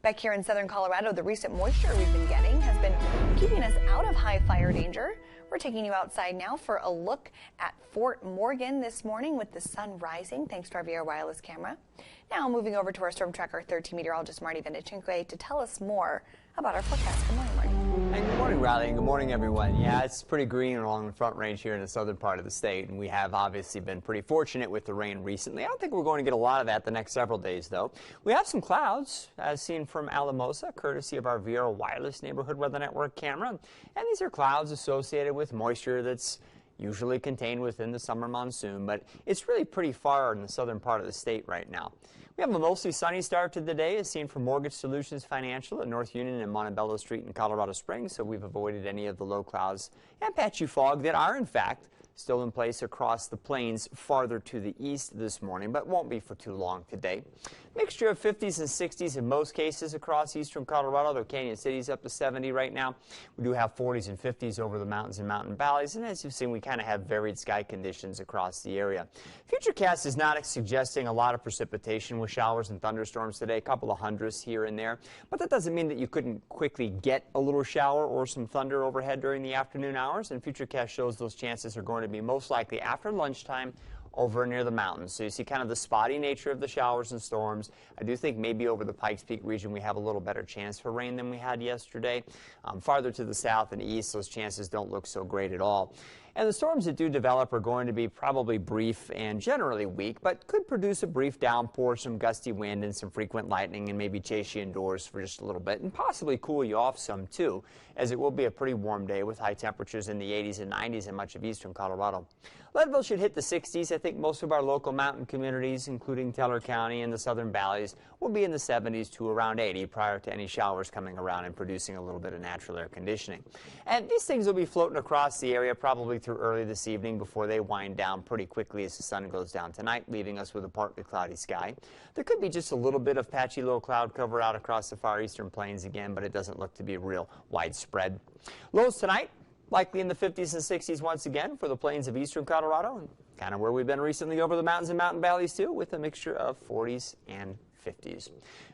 Back here in southern Colorado, the recent moisture we've been getting has been keeping us out of high fire danger. We're taking you outside now for a look at Fort Morgan this morning with the sun rising thanks to our VR wireless camera. Now moving over to our Storm Tracker 13 meteorologist Marty Vendicinque to tell us more about our forecast. Good morning, Marty. And good morning, Riley, and good morning, everyone. Yeah, it's pretty green along the Front Range here in the southern part of the state, and we have obviously been pretty fortunate with the rain recently. I don't think we're going to get a lot of that the next several days, though. We have some clouds, as seen from Alamosa, courtesy of our VR wireless neighborhood weather network camera, and these are clouds associated with moisture that's usually contained within the summer monsoon, but it's really pretty far in the southern part of the state right now. We have a mostly sunny start to the day, as seen from Mortgage Solutions Financial at North Union and Montebello Street in Colorado Springs, so we've avoided any of the low clouds and patchy fog that are, in fact, still in place across the plains farther to the east this morning, but won't be for too long today. Mixture of 50s and 60s in most cases across eastern Colorado, though Canyon City's up to 70 right now. We do have 40s and 50s over the mountains and mountain valleys, and as you've seen, we kind of have varied sky conditions across the area. FUTURECAST is not suggesting a lot of precipitation with showers and thunderstorms today, a couple of hundredths here and there, but that doesn't mean that you couldn't quickly get a little shower or some thunder overhead during the afternoon hours, and FUTURECAST shows those chances are going to be most likely after lunchtime over near the mountains. So you see kind of the spotty nature of the showers and storms. I do think maybe over the Pikes Peak region we have a little better chance for rain than we had yesterday. Farther to the south and east, those chances don't look so great at all. And the storms that do develop are going to be probably brief and generally weak, but could produce a brief downpour, some gusty wind, and some frequent lightning, and maybe chase you indoors for just a little bit, and possibly cool you off some too, as it will be a pretty warm day with high temperatures in the 80s and 90s in much of eastern Colorado. Leadville should hit the 60s. I think most of our local mountain communities, including Teller County and the southern valleys, will be in the 70s to around 80 prior to any showers coming around and producing a little bit of natural air conditioning. And these things will be floating across the area probably through early this evening before they wind down pretty quickly as the sun goes down tonight, leaving us with a partly cloudy sky. There could be just a little bit of patchy low cloud cover out across the far eastern plains again, but it doesn't look to be real widespread. Lows tonight, likely in the 50s and 60s once again for the plains of eastern Colorado, and kind of where we've been recently over the mountains and mountain valleys too, with a mixture of 40s and 50s.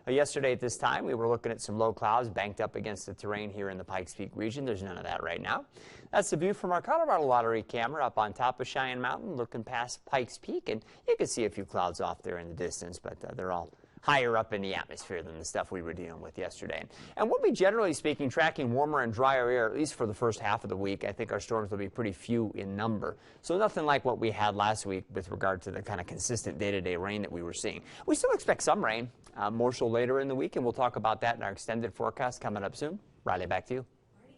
Yesterday at this time, we were looking at some low clouds banked up against the terrain here in the Pikes Peak region. There's none of that right now. That's the view from our Colorado Lottery camera up on top of Cheyenne Mountain, looking past Pikes Peak, and you can see a few clouds off there in the distance, but they're all higher up in the atmosphere than the stuff we were dealing with yesterday. And we'll be, generally speaking, tracking warmer and drier air, at least for the first half of the week. I think our storms will be pretty few in number. So nothing like what we had last week with regard to the kind of consistent day-to-day rain that we were seeing. We still expect some rain, more so later in the week, and we'll talk about that in our extended forecast coming up soon. Riley, back to you.